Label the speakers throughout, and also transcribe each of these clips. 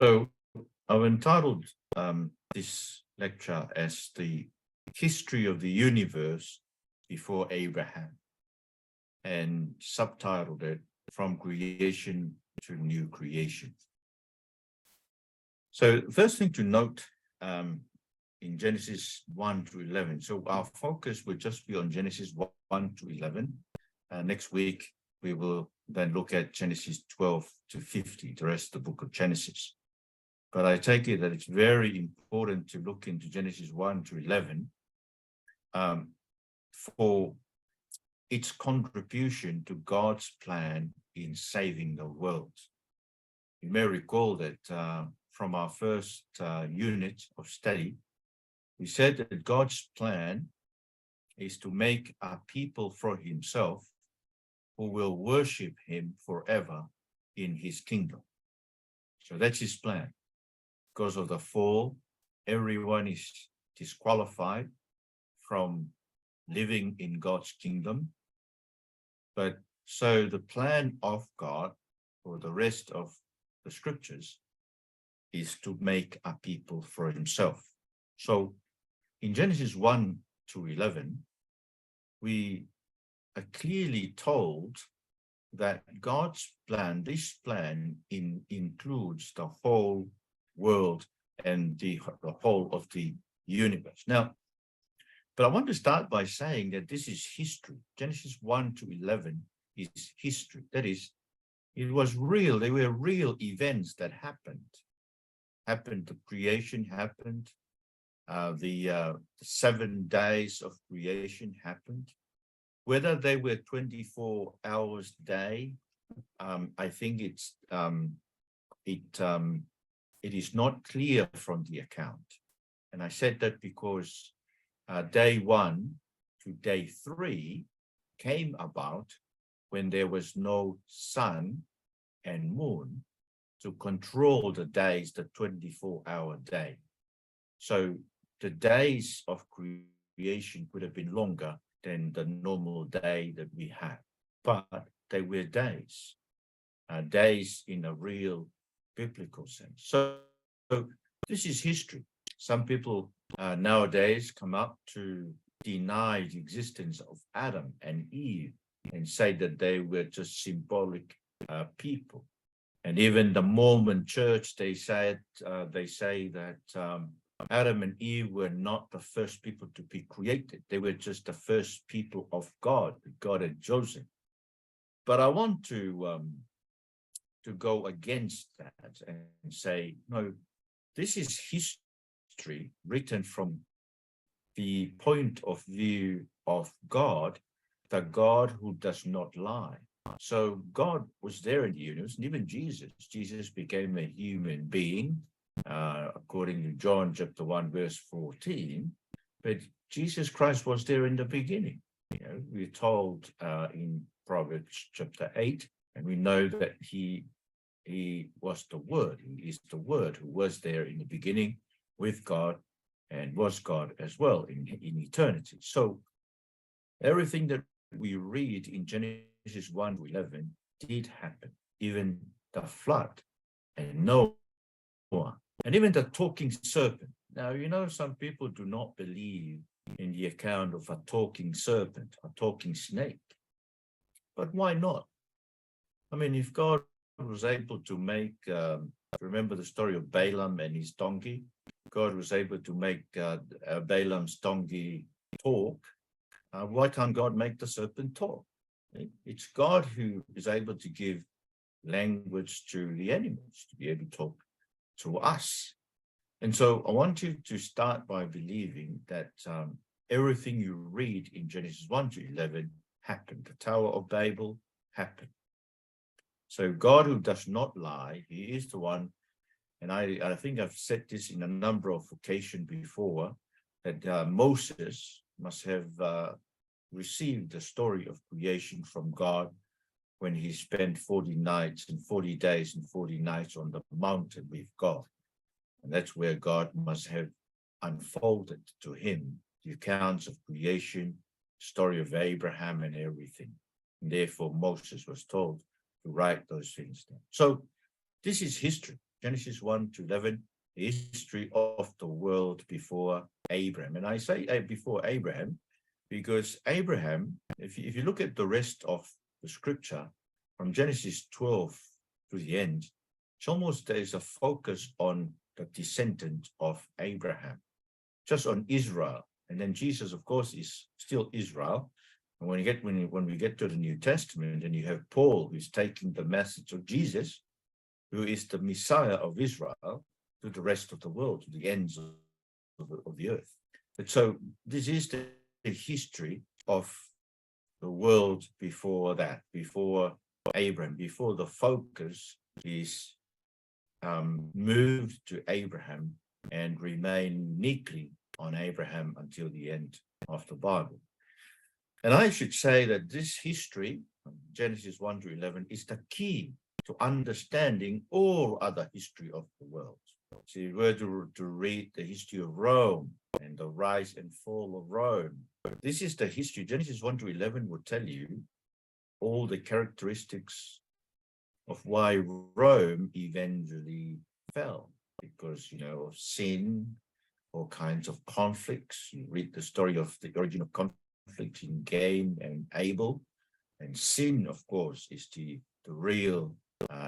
Speaker 1: So I've entitled this lecture as the history of the universe before Abraham, and subtitled it From Creation to New Creation. So the first thing to note in Genesis 1 to 11. So our focus will just be on Genesis 1 to 11. Next week, we will then look at Genesis 12 to 50, the rest of the book of Genesis. But I take it that it's very important to look into Genesis 1 to 11 for its contribution to God's plan in saving the world. You may recall that from our first unit of study, we said that God's plan is to make a people for himself who will worship him forever in his kingdom. So that's his plan. Because of the fall, everyone is disqualified from living in God's kingdom. But so the plan of God for the rest of the scriptures is to make a people for himself. So in Genesis 1 to 11, we are clearly told that God's plan, this plan includes the whole world and the whole of the universe. Now, but I want to start by saying that this is history. Genesis 1 to 11 is history. That is, it was real. They were real events that happened. The creation happened. The 7 days of creation happened. Whether they were 24 hours a day, I think it is not clear from the account. And I said that because day 1 to day 3 came about when there was no sun and moon to control the days, the 24-hour day. So the days of creation could have been longer than the normal day that we have, but they were days in a real biblical sense. So this is history. Some people nowadays come up to deny the existence of Adam and Eve and say that they were just symbolic people. And even the Mormon church, they say that Adam and Eve were not the first people to be created. They were just the first people of God that God had chosen. But I want to go against that and say, no, this is history written from the point of view of God, the God who does not lie. So God was there in the universe, and even Jesus became a human being, according to John chapter 1, verse 14. But Jesus Christ was there in the beginning. We're told in Proverbs chapter 8, and we know that he was the Word. He is the Word who was there in the beginning with God and was God as well in eternity. So everything that we read in Genesis 1 to 11 did happen. Even the flood and Noah, and even the talking serpent. Now, some people do not believe in the account of a talking serpent, a talking snake. But why not? I mean, if God was able to make, remember the story of Balaam and his donkey? God was able to make Balaam's donkey talk. Why can't God make the serpent talk? It's God who is able to give language to the animals to be able to talk to us. And so I want you to start by believing that everything you read in Genesis 1 to 11 happened. The Tower of Babel happened. So God who does not lie, he is the one, and I think I've said this in a number of occasions before, that Moses must have received the story of creation from God when he spent 40 nights and 40 days and 40 nights on the mountain with God. And that's where God must have unfolded to him the accounts of creation, story of Abraham and everything. And therefore Moses was told to write those things down. So this is history. Genesis 1 to 11, the history of the world before Abraham. And I say before Abraham because Abraham, if you look at the rest of the scripture, from Genesis 12 to the end, it's almost there's a focus on the descendant of Abraham, just on Israel. And then Jesus, of course, is still Israel. And when we get to the New Testament, and you have Paul, who's taking the message of Jesus, who is the Messiah of Israel, to the rest of the world, to the ends of the earth. And so this is the history of the world before that, before Abraham, before the focus is moved to Abraham and remain uniquely on Abraham until the end of the Bible. And I should say that this history, Genesis 1 to 11, is the key to understanding all other history of the world. So if you were to read the history of Rome and the rise and fall of Rome, this is the history. Genesis 1 to 11 will tell you all the characteristics of why Rome eventually fell, because, of sin, all kinds of conflicts. You read the story of the origin of conflict in Cain and Abel, and sin, of course, is the real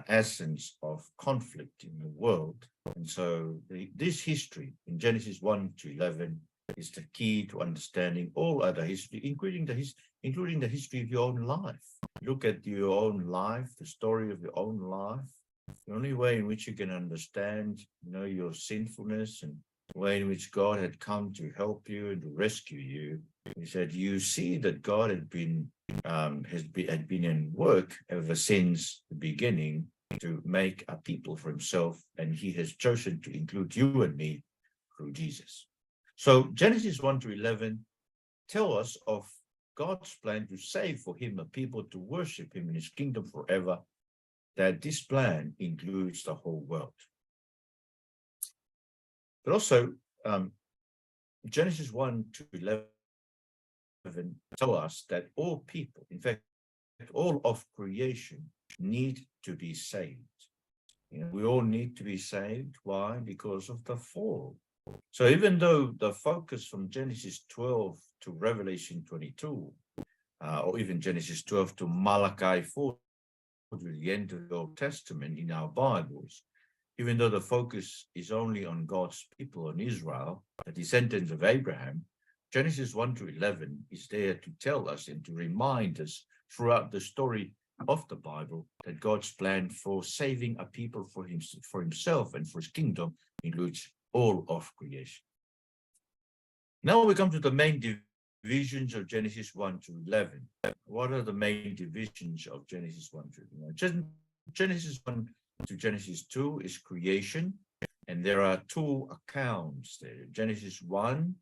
Speaker 1: essence of conflict in the world. And so this history in Genesis 1 to 11 is the key to understanding all other history, including the history of your own life. Look at your own life, the story of your own life. The only way in which you can understand, your sinfulness and the way in which God had come to help you and to rescue you is that you see that God had been in work ever since the beginning to make a people for himself, and he has chosen to include you and me through Jesus. So Genesis 1 to 11 tell us of God's plan to save for him a people to worship him in his kingdom forever, that this plan includes the whole world. But also, Genesis 1 to 11 tell us that all people, in fact, all of creation need to be saved. We all need to be saved. Why? Because of the fall. So even though the focus from Genesis 12 to Revelation 22, or even Genesis 12 to Malachi 4, to the end of the Old Testament in our Bibles, even though the focus is only on God's people, on Israel, the descendants of Abraham, Genesis 1 to 11 is there to tell us and to remind us throughout the story of the Bible that God's plan for saving a people for himself and for his kingdom includes all of creation. Now we come to the main divisions of Genesis 1 to 11. What are the main divisions of Genesis 1 to 11? Genesis 1 to Genesis 2 is creation, and there are two accounts there. Genesis 1,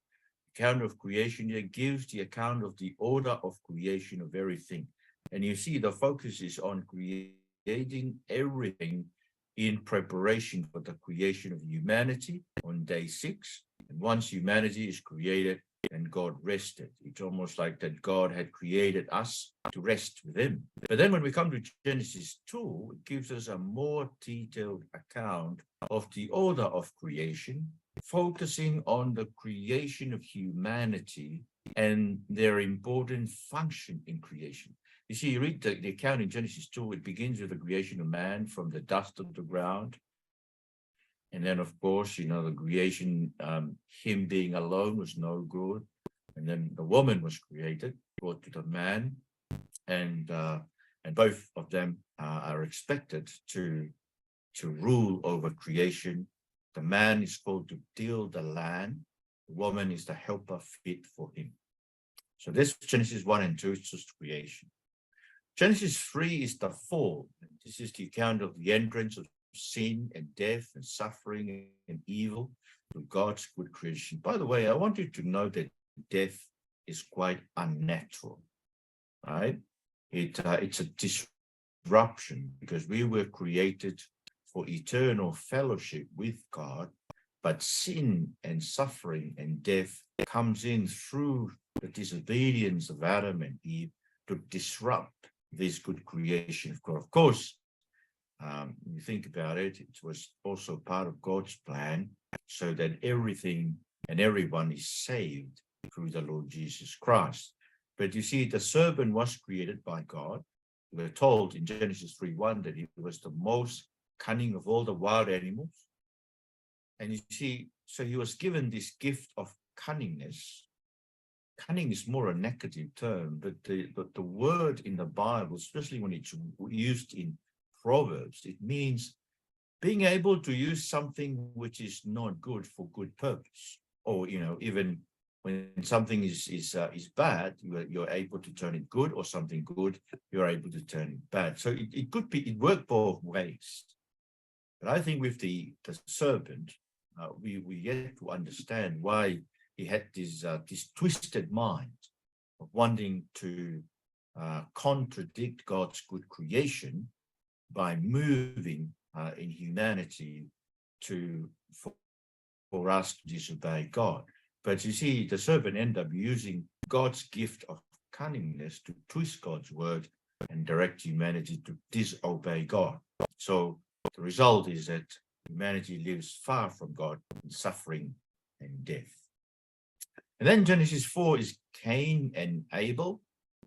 Speaker 1: account of creation, it gives the account of the order of creation of everything. And you see the focus is on creating everything in preparation for the creation of humanity on day 6. And once humanity is created, and God rested. It's almost like that God had created us to rest with him. But then when we come to Genesis 2, it gives us a more detailed account of the order of creation, focusing on the creation of humanity and their important function in creation. You see, you read the account in Genesis 2, it begins with the creation of man from the dust of the ground. And then, of course, the creation, him being alone was no good. And then the woman was created, brought to the man, and both of them are expected to rule over creation. The man is called to till the land. The woman is the helper fit for him. So this Genesis 1 and 2 is just creation. Genesis 3 is the fall. This is the account of the entrance of sin and death and suffering and evil to God's good creation. By the way, I want you to know that death is quite unnatural, right? It's a disruption because we were created for eternal fellowship with God, but sin and suffering and death comes in through the disobedience of Adam and Eve to disrupt this good creation of God. Of course, You think about it, it was also part of God's plan so that everything and everyone is saved through the Lord Jesus Christ. But you see, the serpent was created by God. We're told in Genesis 3:1 that he was the most cunning of all the wild animals. And you see, so he was given this gift of cunningness. Cunning is more a negative term, but the word in the Bible, especially when it's used in Proverbs, it means being able to use something which is not good for good purpose, or even when something is bad, you're able to turn it good, or something good, you're able to turn it bad. So it worked both ways. But I think with the serpent, we get to understand why he had this twisted mind of wanting to contradict God's good creation by moving in humanity for us to disobey God. But you see, the serpent ended up using God's gift of cunningness to twist God's word and direct humanity to disobey God. So the result is that humanity lives far from God in suffering and death. And then Genesis 4 is Cain and Abel.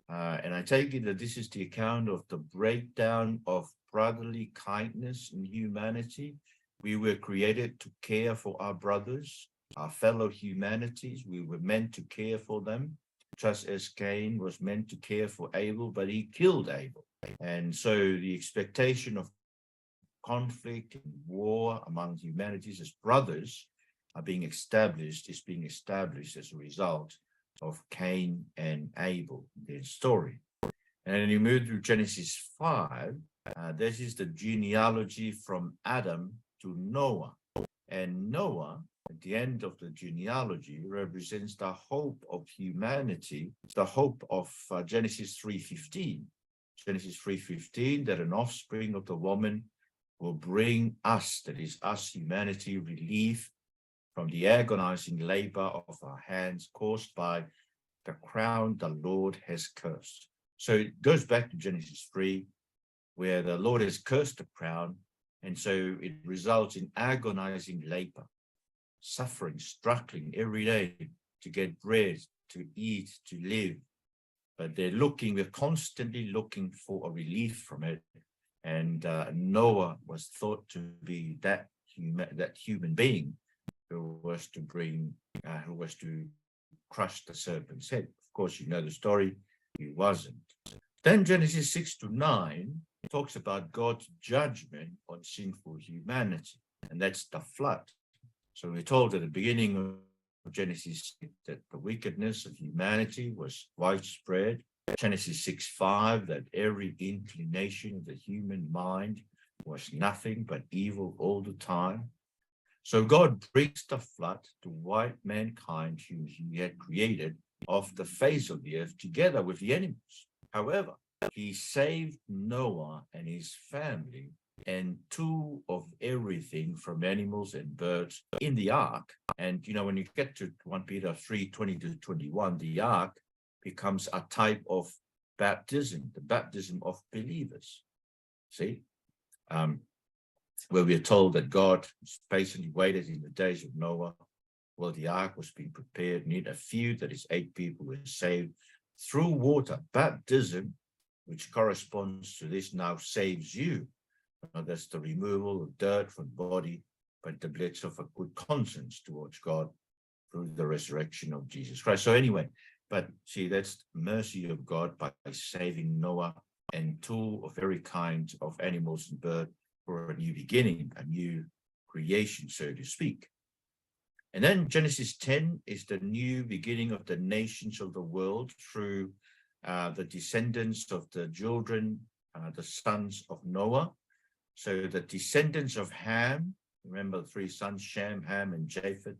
Speaker 1: And I take it that this is the account of the breakdown of brotherly kindness in humanity. We were created to care for our brothers, our fellow humanities. We were meant to care for them, just as Cain was meant to care for Abel, but he killed Abel. And so the expectation of conflict and war among humanities as brothers is being established as a result of Cain and Abel, their story. And then you move through Genesis 5, this is the genealogy from Adam to Noah. And Noah, at the end of the genealogy, represents the hope of humanity, the hope of Genesis 3:15. Genesis 3:15, that an offspring of the woman will bring us, that is us, humanity, relief from the agonizing labor of our hands caused by the crown the Lord has cursed. So it goes back to Genesis 3, where the Lord has cursed the crown, and so it results in agonizing labor, suffering, struggling every day to get bread, to eat, to live. But we're constantly looking for a relief from it. And Noah was thought to be that human being who was to crush the serpent's head. Of course, you know the story, he wasn't. Then Genesis 6-9 talks about God's judgment on sinful humanity, and that's the flood. So we're told at the beginning of Genesis that the wickedness of humanity was widespread. Genesis 6:5, that every inclination of the human mind was nothing but evil all the time. So God brings the flood to wipe mankind whom he had created off the face of the earth together with the animals. However, he saved Noah and his family and two of everything from animals and birds in the ark. And, when you get to 1 Peter 3:20-21, the ark becomes a type of baptism, the baptism of believers. See? Where we are told that God patiently waited in the days of Noah while the ark was being prepared, and a few, that is 8 people, were saved through water. Baptism, which corresponds to this, now saves you. That's the removal of dirt from the body, but the bliss of a good conscience towards God through the resurrection of Jesus Christ. So anyway, but see, that's the mercy of God by saving Noah and two of every kind of animals and bird for a new beginning, a new creation, so to speak. And then Genesis 10 is the new beginning of the nations of the world through the descendants of the children, the sons of Noah. So the descendants of Ham, remember the 3 sons, Shem, Ham, and Japheth.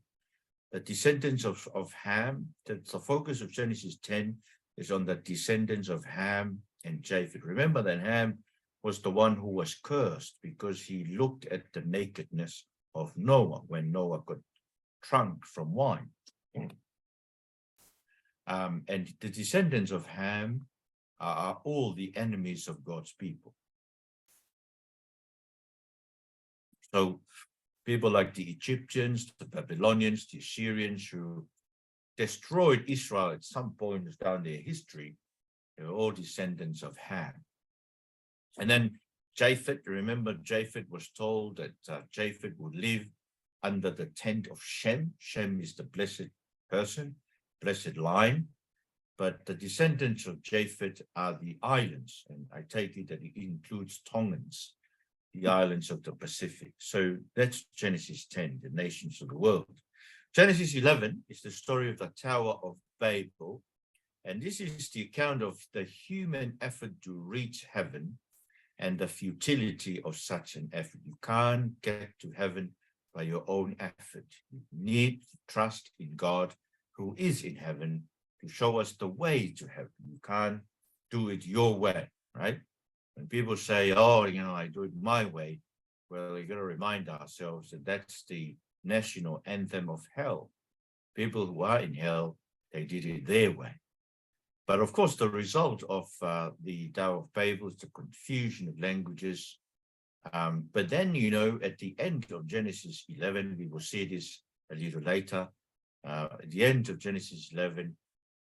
Speaker 1: The descendants of Ham, the focus of Genesis 10 is on the descendants of Ham and Japheth. Remember that Ham was the one who was cursed because he looked at the nakedness of Noah when Noah got drunk from wine. And the descendants of Ham are all the enemies of God's people. So people like the Egyptians, the Babylonians, the Assyrians, who destroyed Israel at some point down their history, they were all descendants of Ham. And then Japheth, remember Japheth was told that Japheth would live under the tent of Shem. Shem is the blessed person, blessed line. But the descendants of Japheth are the islands, and I take it that it includes Tongans, the islands of the Pacific. So that's Genesis 10, the nations of the world. Genesis 11 is the story of the Tower of Babel, and this is the account of the human effort to reach heaven and the futility of such an effort. You can't get to heaven by your own effort. You need to trust in God who is in heaven to show us the way to heaven. You can't do it your way, right? When people say, oh, I do it my way, well, you got to remind ourselves that that's the national anthem of hell. People who are in hell, they did it their way. But of course, the result of the Tower of Babel is the confusion of languages. But then, at the end of Genesis 11, we will see this a little later. At the end of Genesis 11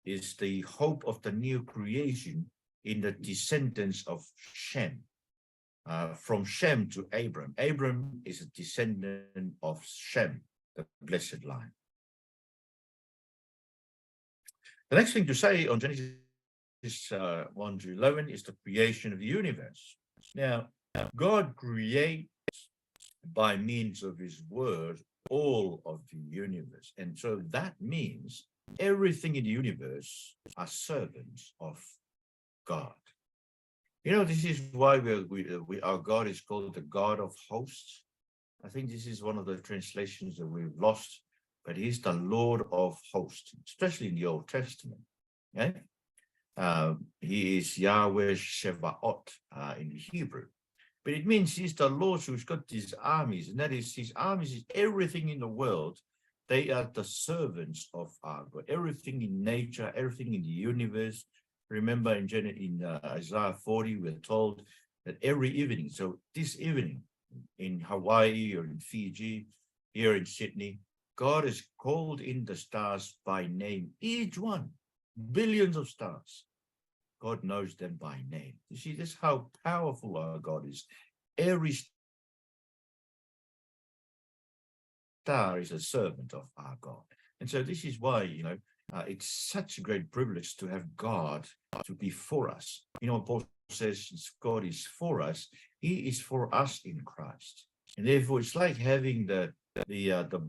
Speaker 1: is the hope of the new creation in the descendants of Shem. From Shem to Abram. Abram is a descendant of Shem, the blessed line. The next thing to say on Genesis 1 to 11 is the creation of the universe. Now, God creates by means of his word all of the universe. And so that means everything in the universe are servants of God. This is why our God is called the God of hosts. I think this is one of the translations that we've lost, but he's the Lord of hosts, especially in the Old Testament. Okay? He is Yahweh Shevaot in the Hebrew. But it means he's the Lord who's got these armies, and that is his armies is everything in the world. They are the servants of our God. Everything in nature, everything in the universe. Remember in Isaiah 40, we're told that every evening, so this evening in Hawaii or in Fiji, here in Sydney, God has called in the stars by name, each one, billions of stars. God knows them by name. You see, this is how powerful our God is. Every star is a servant of our God. And so this is why, it's such a great privilege to have God to be for us. Paul says God is for us. He is for us in Christ. And therefore, it's like having the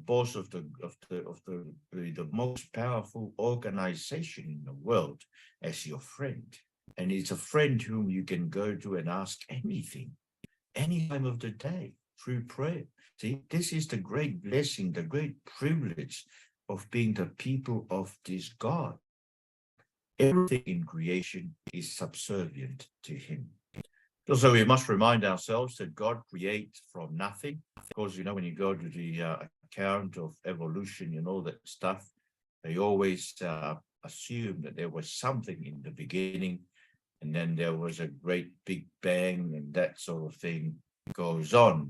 Speaker 1: boss of the most powerful organization in the world as your friend. And it's a friend whom you can go to and ask anything, any time of the day, through prayer. See, this is the great blessing, the great privilege of being the people of this God. Everything in creation is subservient to him. Also, we must remind ourselves that God creates from nothing. Of course, when you go to the account of evolution and all that stuff, they always assume that there was something in the beginning, and then there was a great big bang, and that sort of thing goes on.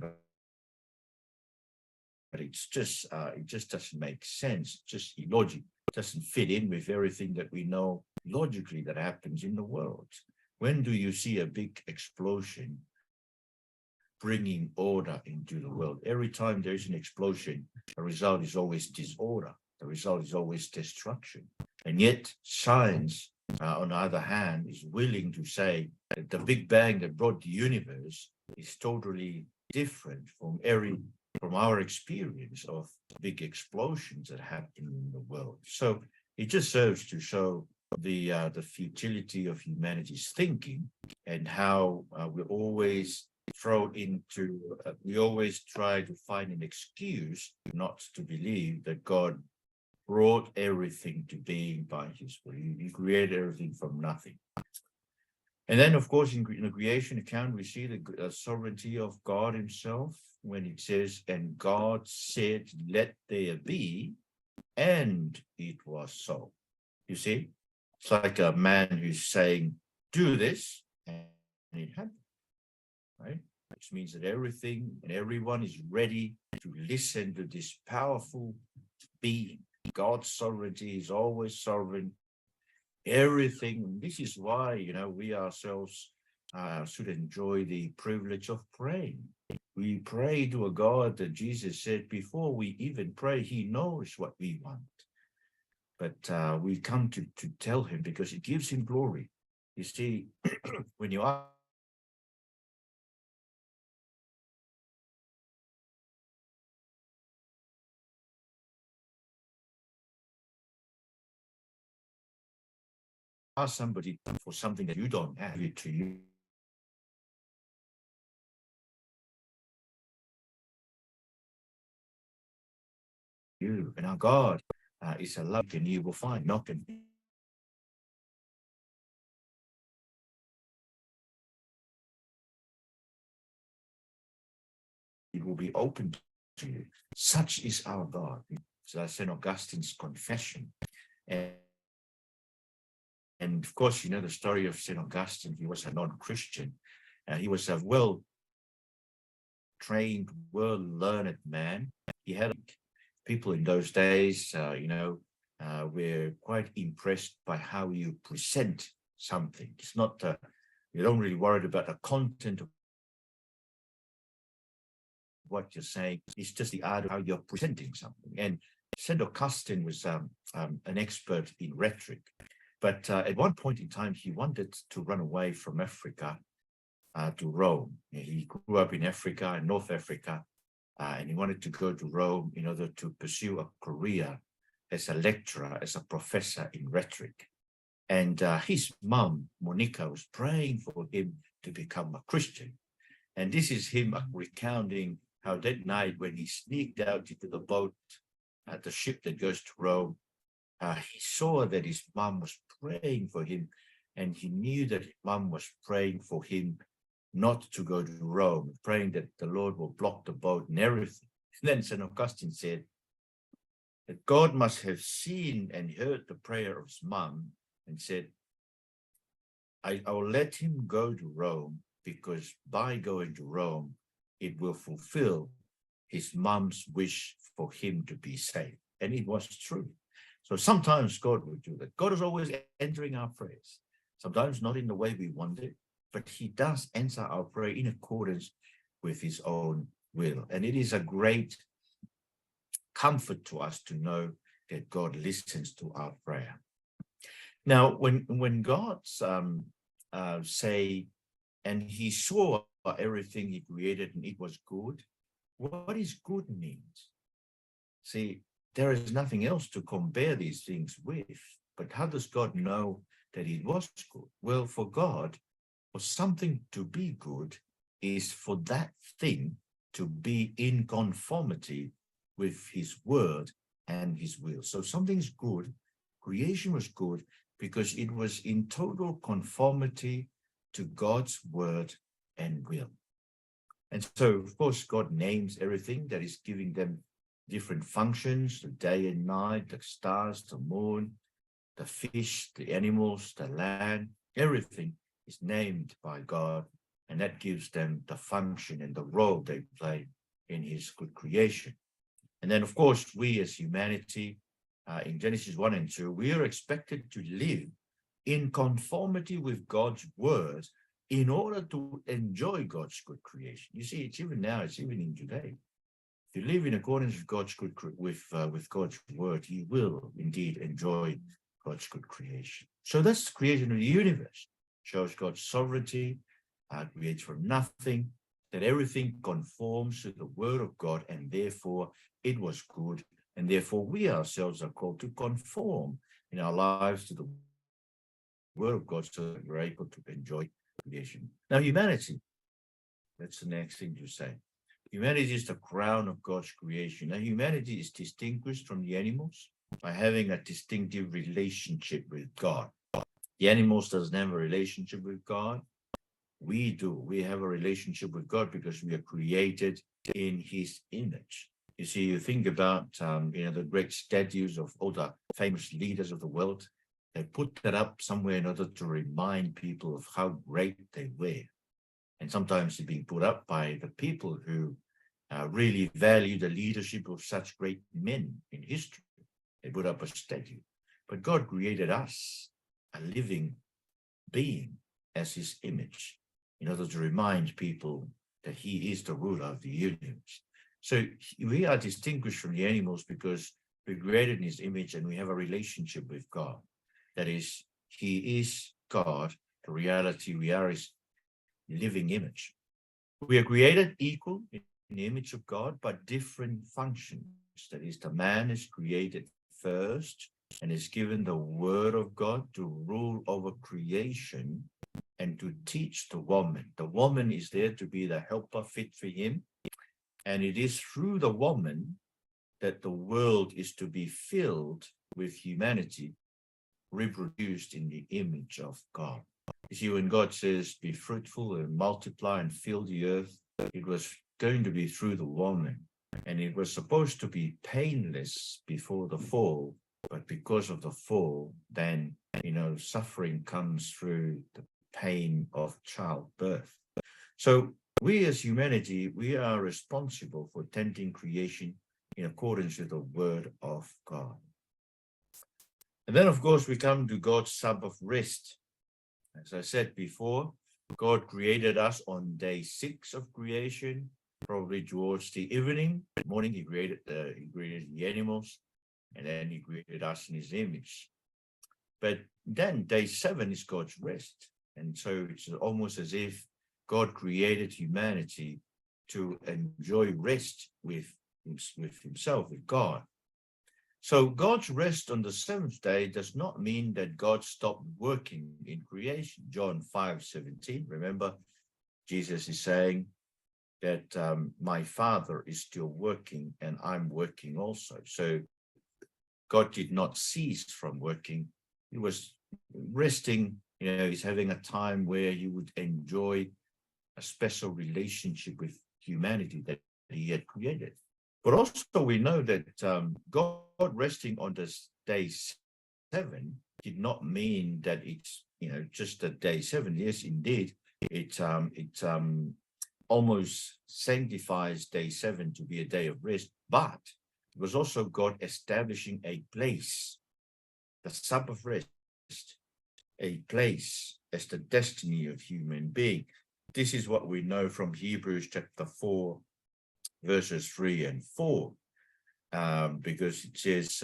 Speaker 1: But it's just, it just doesn't make sense, just illogical. It doesn't fit in with everything that we know logically that happens in the world. When do you see a big explosion bringing order into the world? Every time there is an explosion, the result is always disorder. The result is always destruction. And yet science, on the other hand, is willing to say that the Big Bang that brought the universe is totally different from our experience of big explosions that happen in the world. So it just serves to show the futility of humanity's thinking and how we always we always try to find an excuse not to believe that God brought everything to being by his will. He created everything from nothing. And then, of course, in the creation account, we see the sovereignty of God himself when it says, and God said, let there be, and it was so. You see, it's like a man who's saying, do this, and it happened, right? which means that everything and everyone is ready to listen to this powerful being. God's sovereignty is always sovereign. Everything. This is why, we ourselves should enjoy the privilege of praying. We pray to a God that Jesus said before we even pray, he knows what we want. But we come to tell him because it gives him glory. You see, when you ask somebody for something that you don't have, it to you. And our God is a love, and you will find knocking. It will be open to you. Such is our God. So that's St. Augustine's confession. And of course, you know the story of St. Augustine. He was a non-Christian. He was a well-trained, well-learned man. He had people in those days, were quite impressed by how you present something. It's not, you don't really worry about the content of what you're saying. It's just the art of how you're presenting something. And St. Augustine was an expert in rhetoric. But at one point in time, he wanted to run away from Africa to Rome. He grew up in Africa, in North Africa, and he wanted to go to Rome in order to pursue a career as a lecturer, as a professor in rhetoric. And his mom, Monica, was praying for him to become a Christian. And this is him recounting how that night when he sneaked out into the boat, the ship that goes to Rome, he saw that his mom was praying for him, and he knew that his mom was praying for him not to go to Rome, praying that the Lord will block the boat and everything. And then St. Augustine said that God must have seen and heard the prayer of his mom and said, I will let him go to Rome, because by going to Rome, it will fulfill his mom's wish for him to be saved. And it was true. So sometimes God will do that. God is always entering our prayers, sometimes not in the way we want it, but he does answer our prayer in accordance with his own will. And it is a great comfort to us to know that God listens to our prayer. Now, when God say, and he saw everything he created and it was good, what is good means? See, there is nothing else to compare these things with. But how does God know that it was good? Well, for God, for something to be good is for that thing to be in conformity with his word and his will. So something's good, creation was good, because it was in total conformity to God's word and will. And so, of course, God names everything that is giving them different functions, the day and night, the stars, the moon, the fish, the animals, the land, everything is named by God, and that gives them the function and the role they play in his good creation. And then, of course, we as humanity, in Genesis 1 and 2, we are expected to live in conformity with God's word in order to enjoy God's good creation. You see, it's even now, it's even in today. If you live in accordance with God's with God's word, you will indeed enjoy God's good creation. So that's the creation of the universe. Shows God's sovereignty, creates from nothing, that everything conforms to the word of God, and therefore it was good, and therefore we ourselves are called to conform in our lives to the word of God, so that we're able to enjoy creation. Now, humanity, that's the next thing to say. Humanity is the crown of God's creation. Now, humanity is distinguished from the animals by having a distinctive relationship with God. The animals doesn't have a relationship with God. We do. We have a relationship with God because we are created in his image. You see, you think about, the great statues of all the famous leaders of the world. They put that up somewhere in order to remind people of how great they were. And sometimes they're being put up by the people who really value the leadership of such great men in history. They put up a statue. But God created us, a living being, as his image, in order to remind people that he is the ruler of the universe. So we are distinguished from the animals because we're created in his image and we have a relationship with God. That is, he is God. The reality, we are his living image. We are created equal in the image of God, but different functions. That is, the man is created first and is given the word of God to rule over creation and to teach the woman. The woman is there to be the helper fit for him. And it is through the woman that the world is to be filled with humanity, reproduced in the image of God. You see, when God says, be fruitful and multiply and fill the earth, it was going to be through the woman. And it was supposed to be painless before the fall. But because of the fall, then, suffering comes through the pain of childbirth. So we as humanity, we are responsible for tending creation in accordance with the word of God. And then, of course, we come to God's Sabbath rest. As I said before, God created us on day 6 of creation, probably towards the morning, he created the animals, and then he created us in his image. But then day 7 is God's rest. And so it's almost as if God created humanity to enjoy rest with himself, with God. So God's rest on the 7th day does not mean that God stopped working in creation. John 5:17, remember, Jesus is saying that my Father is still working and I'm working also. So God did not cease from working. He was resting, he's having a time where he would enjoy a special relationship with humanity that he had created. But also we know that God resting on this day 7 did not mean that it's, just a day 7. Yes, indeed, it almost sanctifies day 7 to be a day of rest, but it was also God establishing a place, the Sabbath rest, a place as the destiny of human being. This is what we know from Hebrews chapter 4, verses 3 and 4, because it says,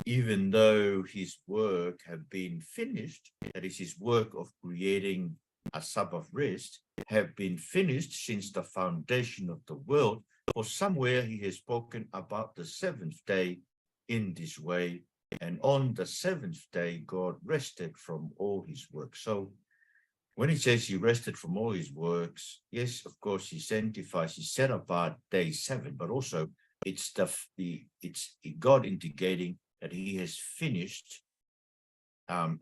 Speaker 1: even though his work had been finished, that is his work of creating a Sabbath rest, have been finished since the foundation of the world, for somewhere he has spoken about the 7th day in this way, and on the 7th day God rested from all his work. So when he says he rested from all his works, yes, of course, he sanctifies, he set apart day 7, but also it's God indicating that he has finished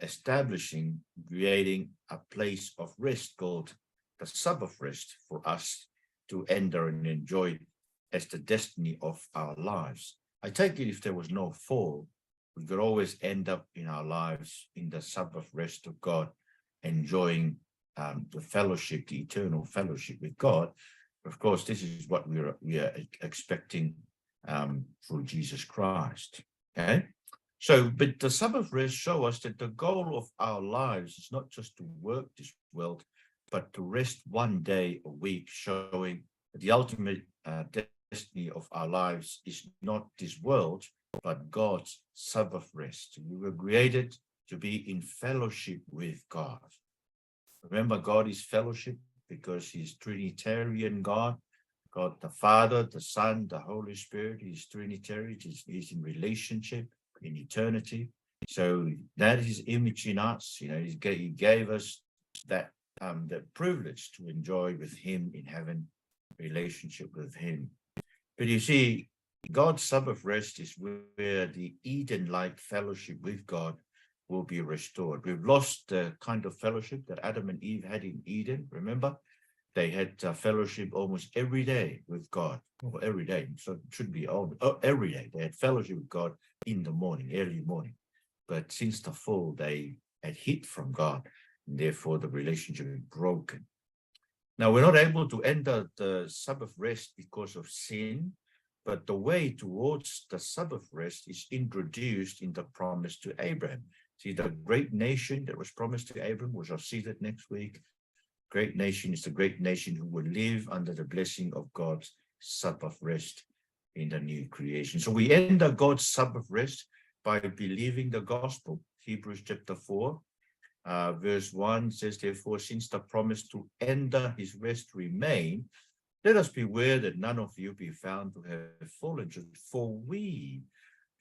Speaker 1: establishing, creating a place of rest called the Sabbath rest for us to enter and enjoy as the destiny of our lives. I take it if there was no fall, we could always end up in our lives in the Sabbath rest of God, enjoying the fellowship, the eternal fellowship with God. Of course, this is what we are expecting through Jesus Christ. Okay, so but the Sabbath rest show us that the goal of our lives is not just to work this world, but to rest one day a week, showing that the ultimate destiny of our lives is not this world, but God's Sabbath rest. We were created to be in fellowship with God. Remember, God is fellowship because he's Trinitarian God. God the Father, the Son, the Holy Spirit, he's Trinitarian, he's in relationship in eternity. So that is his image in us. He gave us that the privilege to enjoy with him in heaven, relationship with him. But you see, God's Sabbath rest is where the Eden-like fellowship with God will be restored. We've lost the kind of fellowship that Adam and Eve had in Eden. Remember, they had fellowship almost every day with God, or every day. So it should be every day. They had fellowship with God in the morning, early morning. But since the fall, they had hid from God, and therefore the relationship is broken. Now, we're not able to enter the Sabbath rest because of sin, but the way towards the Sabbath rest is introduced in the promise to Abraham. See, the great nation that was promised to Abraham, which I'll see that next week, great nation is the great nation who will live under the blessing of God's Sabbath rest in the new creation. So we enter God's Sabbath rest by believing the gospel. Hebrews chapter 4, verse 1 says, therefore, since the promise to enter his rest remain, let us beware that none of you be found to have fallen short, for we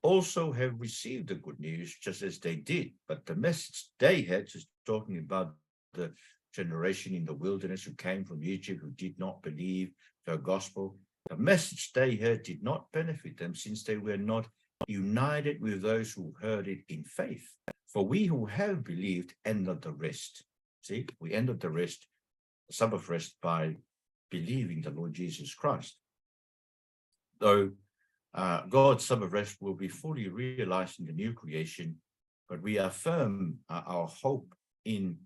Speaker 1: also have received the good news just as they did. But the message they had, just talking about the generation in the wilderness who came from Egypt, who did not believe the gospel, the message they heard did not benefit them, since they were not united with those who heard it in faith. For we who have believed entered the rest. See, we entered the rest, the Sabbath rest, by believing the Lord Jesus Christ. Though God's Sabbath rest will be fully realized in the new creation, but we affirm our hope in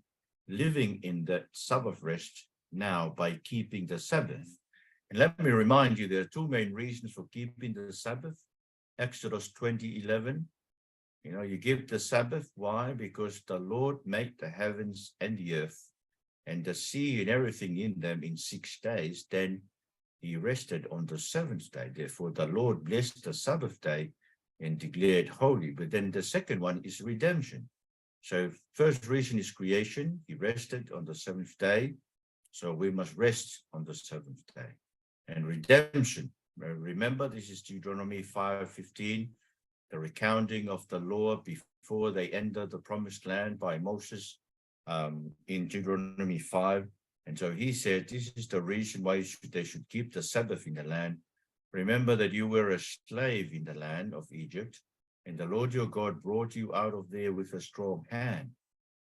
Speaker 1: living in that Sabbath rest now by keeping the Sabbath. And let me remind you, there are two main reasons for keeping the Sabbath. Exodus 20:11. You give the Sabbath. Why? Because the Lord made the heavens and the earth and the sea and everything in them in 6 days. Then he rested on the seventh day. Therefore, the Lord blessed the Sabbath day and declared holy. But then the second one is redemption. So first reason is creation. He rested on the seventh day. So we must rest on the seventh day. And redemption. Remember, this is Deuteronomy 5:15, the recounting of the law before they entered the promised land by Moses in Deuteronomy 5. And so he said, this is the reason why they should keep the Sabbath in the land. Remember that you were a slave in the land of Egypt, and the Lord your God brought you out of there with a strong hand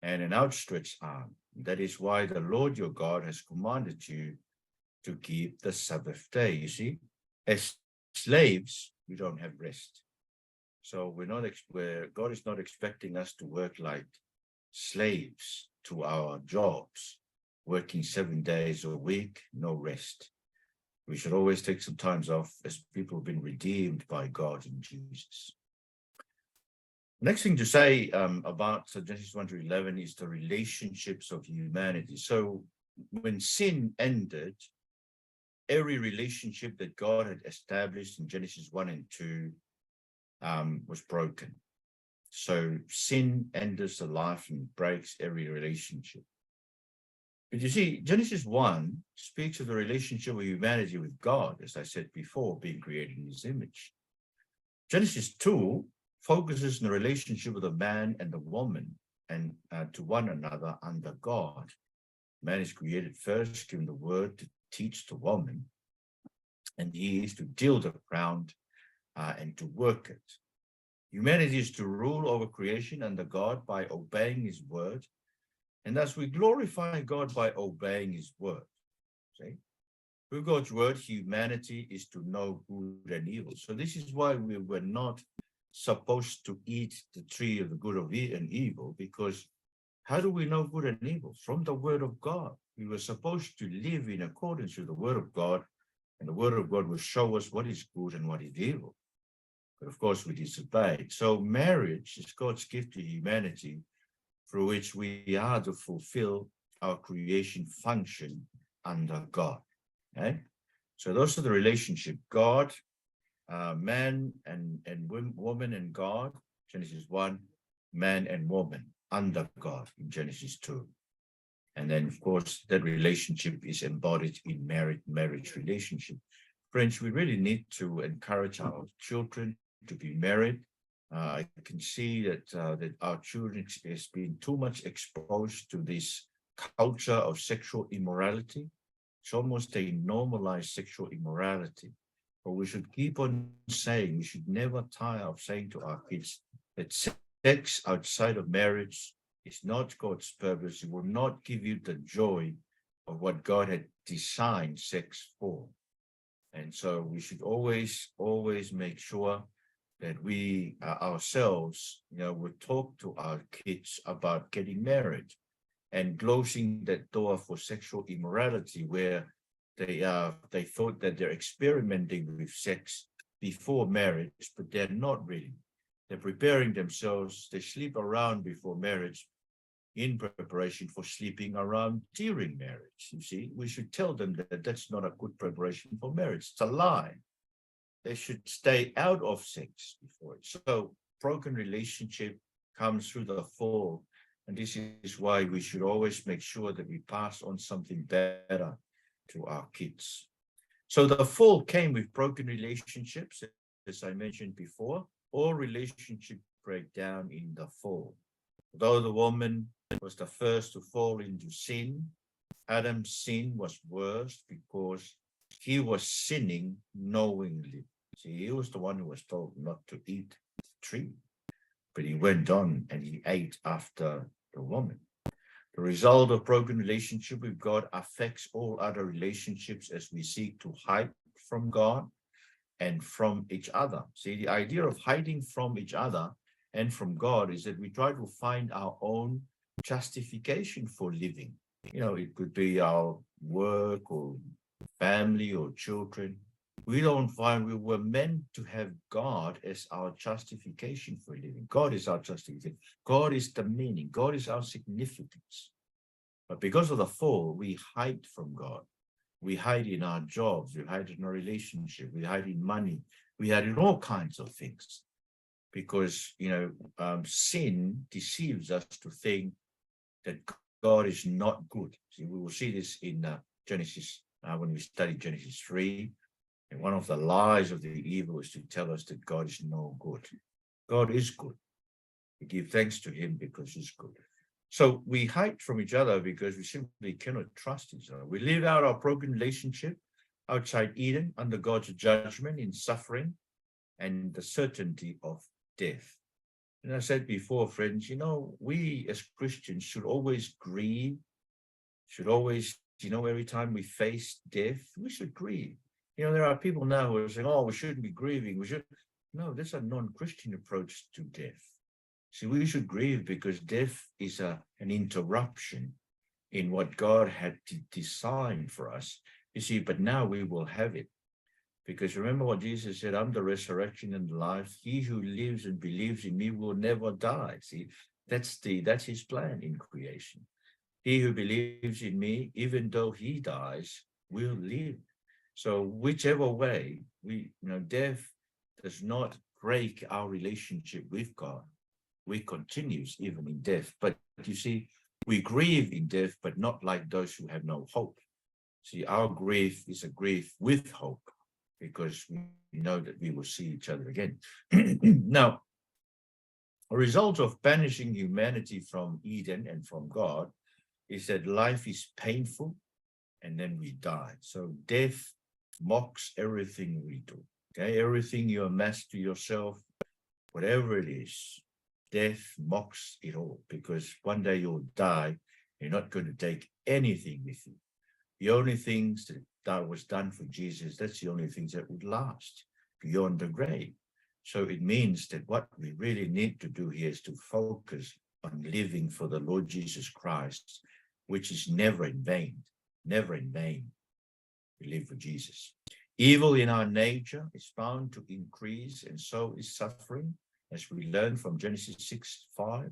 Speaker 1: and an outstretched arm. That is why the Lord your God has commanded you to keep the Sabbath day. You see, as slaves, we don't have rest. So God is not expecting us to work like slaves to our jobs, working 7 days a week, no rest. We should always take some time off as people have been redeemed by God in Jesus. Next thing to say about Genesis 1-11 is the relationships of humanity. So when sin ended, every relationship that God had established in Genesis 1 and 2 was broken. So sin enters the life and breaks every relationship. But you see, Genesis 1 speaks of the relationship of humanity with God, as I said before, being created in his image. Genesis 2 focuses on the relationship of the man and the woman and to one another under God. Man is created first, given the word to teach the woman, and he is to till the ground and to work it. Humanity is to rule over creation under God by obeying his word, and thus we glorify God by obeying his word. See? Through God's word, humanity is to know good and evil. So this is why we were not supposed to eat the tree of the good of and evil, because how do we know good and evil? From the word of God. We were supposed to live in accordance with the word of God, and the word of God will show us what is good and what is evil. But of course, we disobeyed. So marriage is God's gift to humanity, through which we are to fulfill our creation function under God. Okay? So those are the relationship: God, man and woman and God, Genesis 1, man and woman under God in Genesis 2. And then, of course, that relationship is embodied in marriage relationship. Friends, we really need to encourage our children to be married. I can see that our children has been too much exposed to this culture of sexual immorality. It's almost a normalized sexual immorality. But we should keep on saying, we should never tire of saying to our kids that sex outside of marriage is not God's purpose. It will not give you the joy of what God had designed sex for. And so we should always make sure that we ourselves, would talk to our kids about getting married. and closing that door for sexual immorality, where they thought that they're experimenting with sex before marriage, but they're not really. They're preparing themselves. They sleep around before marriage in preparation for sleeping around during marriage. You see, we should tell them that that's not a good preparation for marriage. It's a lie. They should stay out of sex before it. So broken relationship comes through the fall. And this is why we should always make sure that we pass on something better to our kids. So the fall came with broken relationships, as I mentioned before. All relationships break down in the fall. Though the woman was the first to fall into sin, Adam's sin was worse because he was sinning knowingly. See, he was the one who was told not to eat the tree, but he went on and he ate after the woman. The result of broken relationship with God affects all other relationships as we seek to hide from God and from each other. See, the idea of hiding from each other and from God is that we try to find our own justification for living. You know, it could be our work or family or children. We don't find we were meant to have God as our justification for living. God is our justification. God is the meaning. God is our significance. But because of the fall, we hide from God. We hide in our jobs. We hide in our relationship. We hide in money. We hide in all kinds of things. Because, sin deceives us to think that God is not good. See, we will see this in Genesis, when we study Genesis 3. And one of the lies of the evil is to tell us that God is no good. God is good. We give thanks to him because he's good. So we hide from each other because we simply cannot trust each other. We live out our broken relationship outside Eden under God's judgment in suffering and the certainty of death. And I said before, friends, we as Christians should always grieve, should always, every time we face death, we should grieve. There are people now who are saying, oh, we shouldn't be grieving. No, that's a non-Christian approach to death. See, we should grieve because death is an interruption in what God had designed for us. You see, but now we will have it. Because remember what Jesus said, I'm the resurrection and the life. He who lives and believes in me will never die. See, that's his plan in creation. He who believes in me, even though he dies, will live. So whichever way, death does not break our relationship with God. We continues even in death. But you see, we grieve in death, but not like those who have no hope. See, our grief is a grief with hope, because we know that we will see each other again. Now, a result of banishing humanity from Eden and from God is that life is painful and then we die. So death mocks everything we do. Okay, everything you amass to yourself, whatever it is, death mocks it all, because one day you'll die. You're not going to take anything with you. The only things that was done for Jesus, that's the only things that would last beyond the grave. So it means that what we really need to do here is to focus on living for the Lord Jesus Christ, which is never in vain, never in vain. We live for Jesus. Evil in our nature is bound to increase, and so is suffering, as we learn from Genesis 6:5.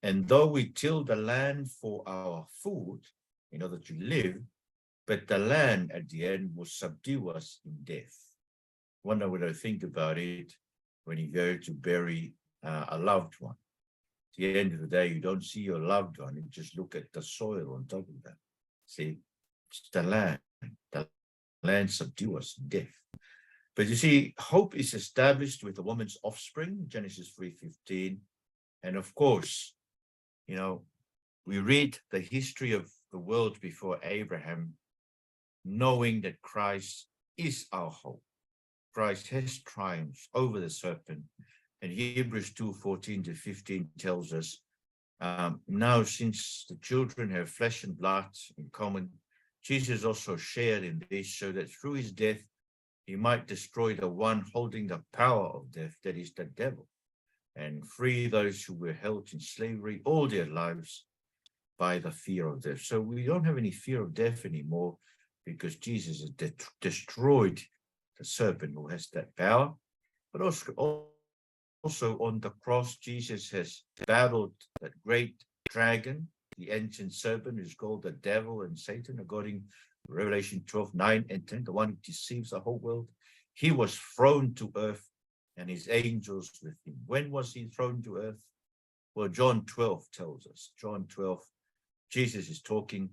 Speaker 1: And though we till the land for our food, in order to live, but the land at the end will subdue us in death. Wonder what I think about it when you go to bury a loved one. At the end of the day, you don't see your loved one, you just look at the soil on top of that. See, it's the land. The land subdue us in death. But you see, hope is established with the woman's offspring, Genesis 3:15. And of course, we read the history of the world before Abraham, knowing that Christ is our hope. Christ has triumphed over the serpent. And Hebrews 2:14-15 tells us, now since the children have flesh and blood in common, Jesus also shared in this, so that through his death, he might destroy the one holding the power of death, that is the devil, and free those who were held in slavery all their lives by the fear of death. So we don't have any fear of death anymore because Jesus has destroyed the serpent who has that power. But also on the cross, Jesus has battled that great dragon, the ancient serpent, who's called the devil and Satan, according to Revelation 12:9 and 10, the one who deceives the whole world. He was thrown to earth and his angels with him. When was he thrown to earth? Well, John 12 tells us. John 12, Jesus is talking.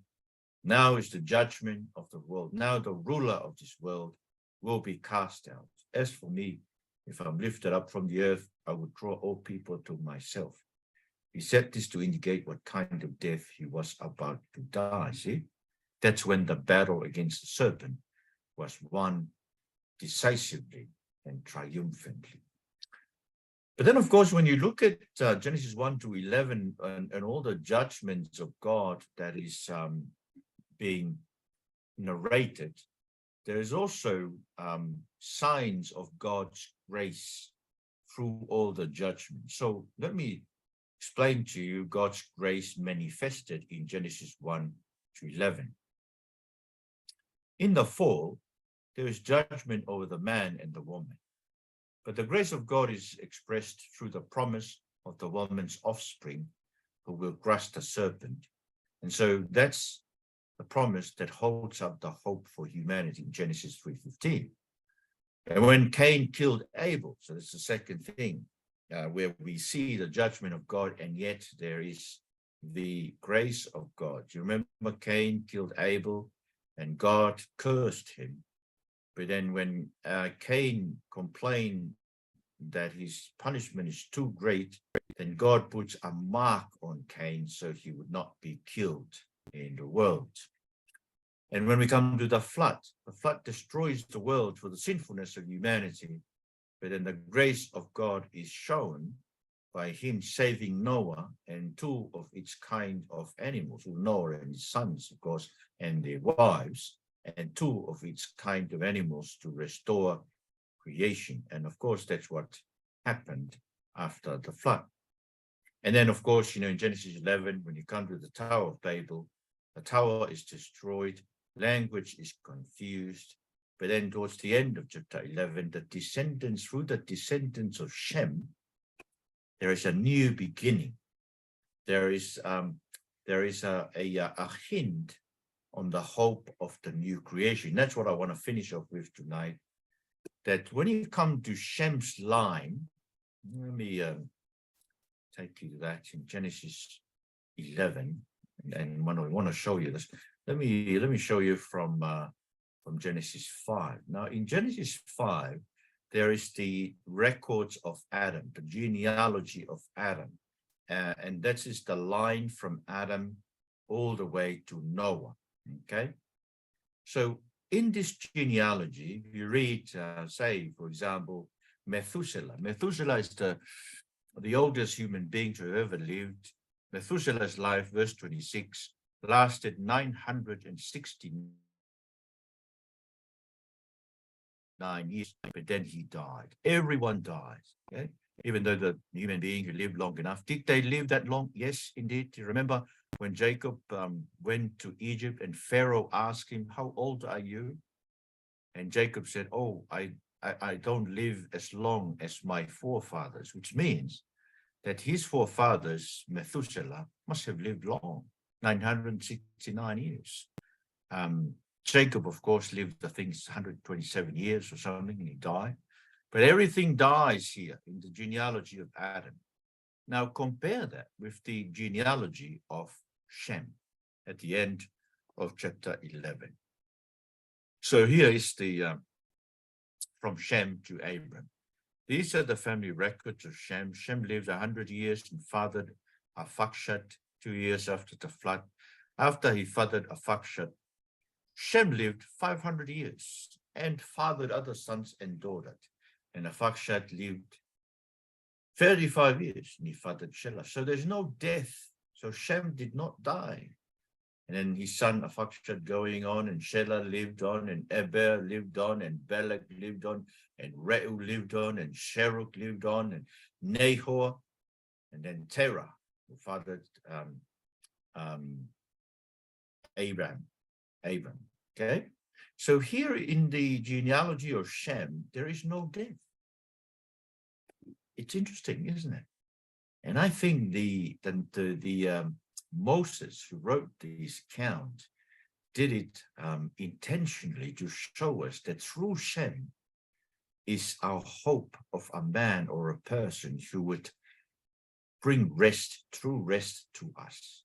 Speaker 1: Now is the judgment of the world. Now the ruler of this world will be cast out. As for me, if I'm lifted up from the earth, I will draw all people to myself. He said this to indicate what kind of death he was about to die. See, that's when the battle against the serpent was won decisively and triumphantly. But then, of course, when you look at Genesis 1 to 11 and all the judgments of God that is being narrated, there is also signs of God's grace through all the judgments. So let me explain to you God's grace manifested in Genesis 1 to 11. In the fall, there is judgment over the man and the woman. But the grace of God is expressed through the promise of the woman's offspring who will crush the serpent. And so that's the promise that holds up the hope for humanity in Genesis 3:15. And when Cain killed Abel, so that's the second thing, where we see the judgment of God, and yet there is the grace of God. You remember Cain killed Abel and God cursed him. But then when Cain complained that his punishment is too great, then God puts a mark on Cain so he would not be killed in the world. And when we come to the flood destroys the world for the sinfulness of humanity. But then the grace of God is shown by him saving Noah and two of its kind of animals, Noah and his sons, of course, and their wives, and two of its kind of animals to restore creation. And of course, that's what happened after the flood. And then, of course, in Genesis 11, when you come to the Tower of Babel, the tower is destroyed, language is confused. But then towards the end of chapter 11, through the descendants of Shem, there is a new beginning. There is a hint on the hope of the new creation. That's what I want to finish off with tonight. That when you come to Shem's line, let me take you to that in Genesis 11, and when I want to show you this, let me show you from Genesis 5. Now, in Genesis 5, there is the records of Adam, the genealogy of Adam, and that is the line from Adam all the way to Noah. Okay, so in this genealogy, you read, say, for example, Methuselah. Methuselah is the oldest human being to have ever lived. Methuselah's life, verse 26, lasted 969 years, but then he died. Everyone dies, okay? Even though the human being who lived long enough. Did they live that long? Yes, indeed. Do you remember when Jacob went to Egypt and Pharaoh asked him, how old are you? And Jacob said, oh, I don't live as long as my forefathers, which means that his forefathers, Methuselah, must have lived long, 969 years. Jacob, of course, lived, I think, 127 years or something, and he died. But everything dies here in the genealogy of Adam. Now compare that with the genealogy of Shem at the end of chapter 11. So here is the from Shem to Abram. These are the family records of Shem. Shem lived 100 years and fathered Arphaxad 2 years after the flood. After he fathered Arphaxad, Shem lived 500 years and fathered other sons and daughters. And Arphaxad lived 35 years and he fathered Shelah. So there's no death. So Shem did not die. And then his son Arphaxad going on, and Shelah lived on, and Eber lived on, and Belek lived on, and Reu lived on, and Sheruk lived on, and Nahor, and then Terah, who fathered Abram. Okay. So here in the genealogy of Shem, there is no death. It's interesting, isn't it? And I think the Moses, who wrote this account, did it intentionally to show us that through Shem is our hope of a man or a person who would bring rest, true rest to us,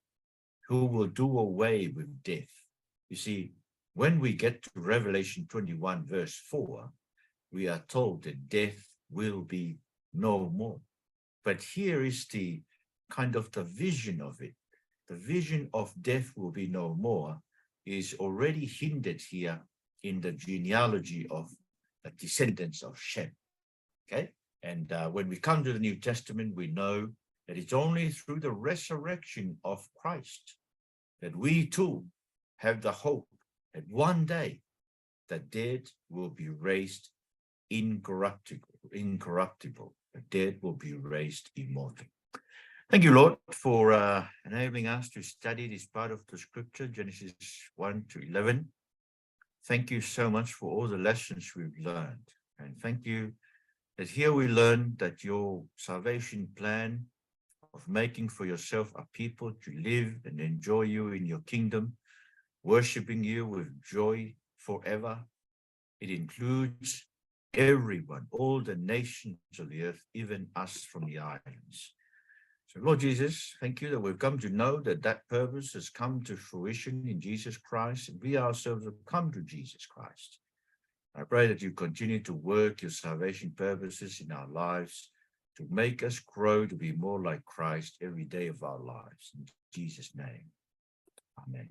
Speaker 1: who will do away with death. You see, when we get to Revelation 21, verse 4, we are told that death will be no more. But here is the kind of the vision of it. The vision of death will be no more is already hindered here in the genealogy of the descendants of Shem. Okay, and when we come to the New Testament, we know that it's only through the resurrection of Christ that we too have the hope that one day the dead will be raised incorruptible. The dead will be raised immortal. Thank you, Lord, for enabling us to study this part of the scripture, Genesis 1 to 11. Thank you so much for all the lessons we've learned. And thank you that here we learn that your salvation plan of making for yourself a people to live and enjoy you in your kingdom, worshiping you with joy forever, it includes everyone, all the nations of the earth, even us from the islands. So, Lord Jesus, thank you that we've come to know that that purpose has come to fruition in Jesus Christ, and we ourselves have come to Jesus Christ. I pray that you continue to work your salvation purposes in our lives to make us grow to be more like Christ every day of our lives. In Jesus' name, amen.